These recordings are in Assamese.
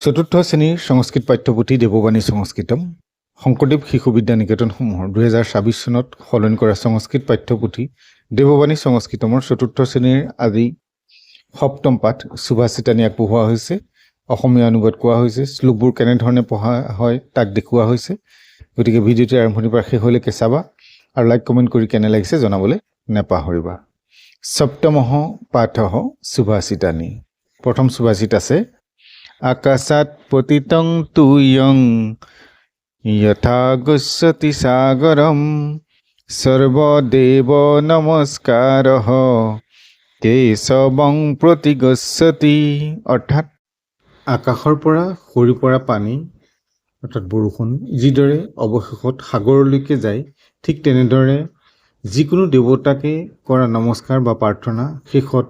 চতুৰ্থ শ্ৰেণীৰ সংস্কৃত পাঠ্যপুথি দেৱবাণী সংস্কৃতম শংকৰদেৱ শিশু বিদ্যা নিকেতনসমূহৰ 2026 চনত সলনি কৰা সংস্কৃত পাঠ্যপুথি দেৱবাণী সংস্কৃতমৰ চতুৰ্থ শ্ৰেণীৰ আজি সপ্তম পাঠ সুভাষিতানি আগবঢ়োৱা হৈছে। অসমীয়া অনুবাদ কোৱা হৈছে। শ্লোকবোৰ কেনেধৰণে পঢ়া হয় তাক দেখুওৱা হৈছে। গতিকে ভিডিঅ'টো আৰম্ভণিৰ পৰা শেষলৈকে চাবা আৰু লাইক কমেণ্ট কৰি কেনে লাগিছে জনাবলৈ নেপাহৰিবা। সপ্তমঃ পাঠঃ সুভাষিতানি। প্ৰথম সুভাষিত আছে আকাশাত পতিতং তুয়ং যথা গচ্ছতি সাগৰম সৰ্বদেৱ নমস্কাৰঃ কেশৱং প্ৰতি গচ্ছতি। অৰ্থাৎ আকাশৰ পৰা সৰি পৰা পানী অৰ্থাৎ বৰষুণ যিদৰে অৱশেষত সাগৰলৈকে যায়, ঠিক তেনেদৰে যিকোনো দেৱতাকে কৰা নমস্কাৰ বা প্ৰাৰ্থনা শেষত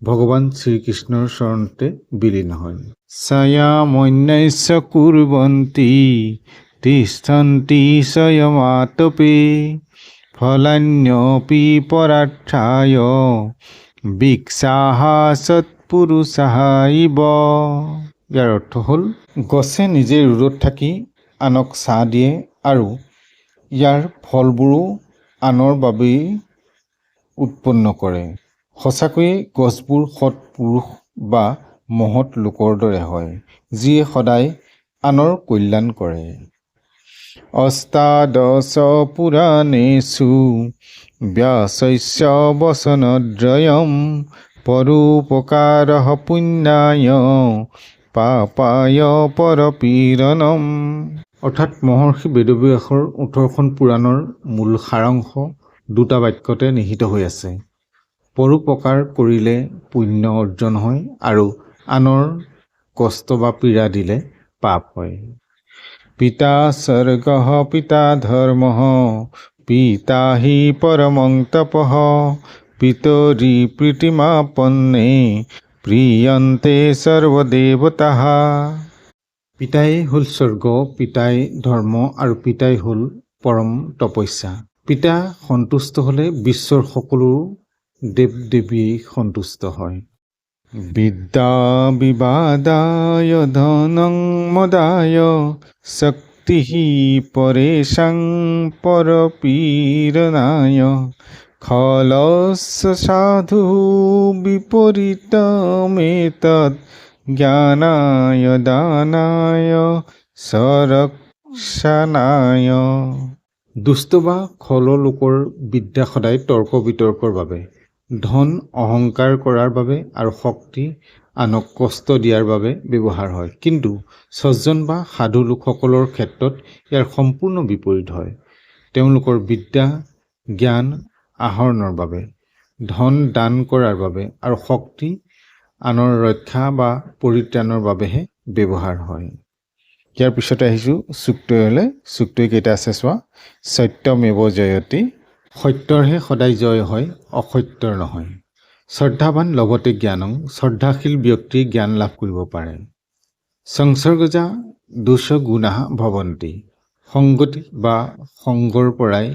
ভগৱান শ্ৰীকৃষ্ণৰ চৰণতে বিলীন হয়। ছায়ামন্যাস্য কুৰ্বন্তি তিষ্ঠন্তি স্বয়মাতপে ফলান্যপি পৰাৰ্থায় ভিক্ষাঃ সৎপুৰুষাঃ ইব। ইয়াৰ অৰ্থ হ'ল গছে নিজে ৰ'দত থাকি আনক ছাঁ দিয়ে আৰু ইয়াৰ ফলবোৰো আনৰ বাবেই উৎপন্ন কৰে। সঁচাকৈয়ে গছবোৰ সৎ পুৰুষ বা মহৎ লোকৰ দৰে হয়, যিয়ে সদায় আনৰ কল্যাণ কৰে। অষ্টাদশ পুৰাণেষু ব্যাসস্য বচনদ্বয়ম পৰোপকাৰঃ পুণ্যায় পাপায় পৰপীড়নম। অৰ্থাৎ মহৰ্ষি বেদব্যাসৰ 18খন পুৰাণৰ মূল সাৰাংশ দুটা বাক্যতে নিহিত হৈ আছে। পৰোপকাৰ কৰিলে পুণ্য অৰ্জন হয় আৰু আনৰ কষ্ট বা পীড়া দিলে পাপ হয়। পিতা স্বৰ্গঃ পিতা ধৰ্মঃ পিতা হি পৰমং তপঃ পিতৰি প্ৰীতিমাপন্নে প্ৰিয়ন্তে সৰ্বদেৱতাঃ। পিতাই হ'ল স্বৰ্গ, পিতাই ধৰ্ম আৰু পিতাই হ'ল পৰম তপস্যা। পিতা সন্তুষ্ট হ'লে বিশ্বৰ সকলো দেৱ দেৱীয়ে সন্তুষ্ট হয়। বিদ্যা বিবাদায় ধনং মদায় শক্তিঃ পৰেশাং পৰপীড়নায় খলস্য সাধু বিপৰীতমেতৎ জ্ঞানায় দানায় সংৰক্ষণায়। দুষ্ট বা খল লোকৰ বিদ্যা সদায় তৰ্ক বিতৰ্কৰ বাবে, ধন অহংকাৰ কৰাৰ বাবে আৰু শক্তি আনক কষ্ট দিয়াৰ বাবে ব্যৱহাৰ হয়। কিন্তু সজ্জন বা সাধু লোকসকলৰ ক্ষেত্ৰত ইয়াৰ সম্পূৰ্ণ বিপৰীত হয়। তেওঁলোকৰ বিদ্যা জ্ঞান আহৰণৰ বাবে, ধন দান কৰাৰ বাবে আৰু শক্তি আনৰ ৰক্ষা বা পৰিত্ৰাণৰ বাবেহে ব্যৱহাৰ হয়। ইয়াৰ পিছতে আহিছোঁ চুক্তয়লৈ। চুক্তই কেইটা আছে চোৱা। সত্যমেৱ জয়তে। সত্যৰহে সদায় জয় হয়, অসত্যৰ নহয়। শ্ৰদ্ধাৱান লভতে জ্ঞানং। শ্ৰদ্ধাশীল ব্যক্তিয়ে জ্ঞান লাভ কৰিব পাৰে। সংসৰ্গজা দোষ গুণাঃ ভৱন্তি। সংগতি বা সংগৰ পৰাই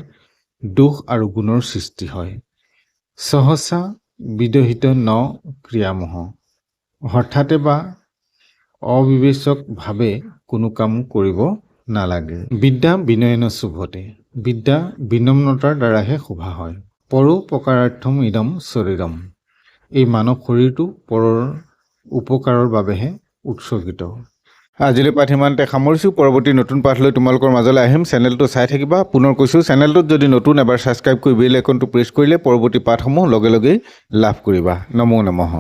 দোষ আৰু গুণৰ সৃষ্টি হয়। সহসা বিদহিত ন ক্ৰিয়ামহ। হঠাতে বা অবিবেচকভাৱে কোনো কাম কৰিব নালাগে। বিদ্যা বিনয়েন শুভতে। বিদ্যা বিনম্ৰতাৰ দ্বাৰাহে শোভা হয়। পৰোপকাৰাৰ্থম ইদম শৰীৰম। এই মানৱ শৰীৰটো পৰৰ উপকাৰৰ বাবেহে উৎসৰ্গিত। আজিলৈ পাঠ ইমানতে সামৰিছোঁ। পৰৱৰ্তী নতুন পাঠ লৈ তোমালোকৰ মাজলৈ আহিম। চেনেলটো চাই থাকিবা। পুনৰ কৈছোঁ, চেনেলটোত যদি নতুন এবাৰ ছাবস্ক্ৰাইব কৰি বেল আইকনটো প্ৰেছ কৰিলে পৰৱৰ্তী পাঠসমূহ লগে লগেই লাভ কৰিবা। নমো নমঃ।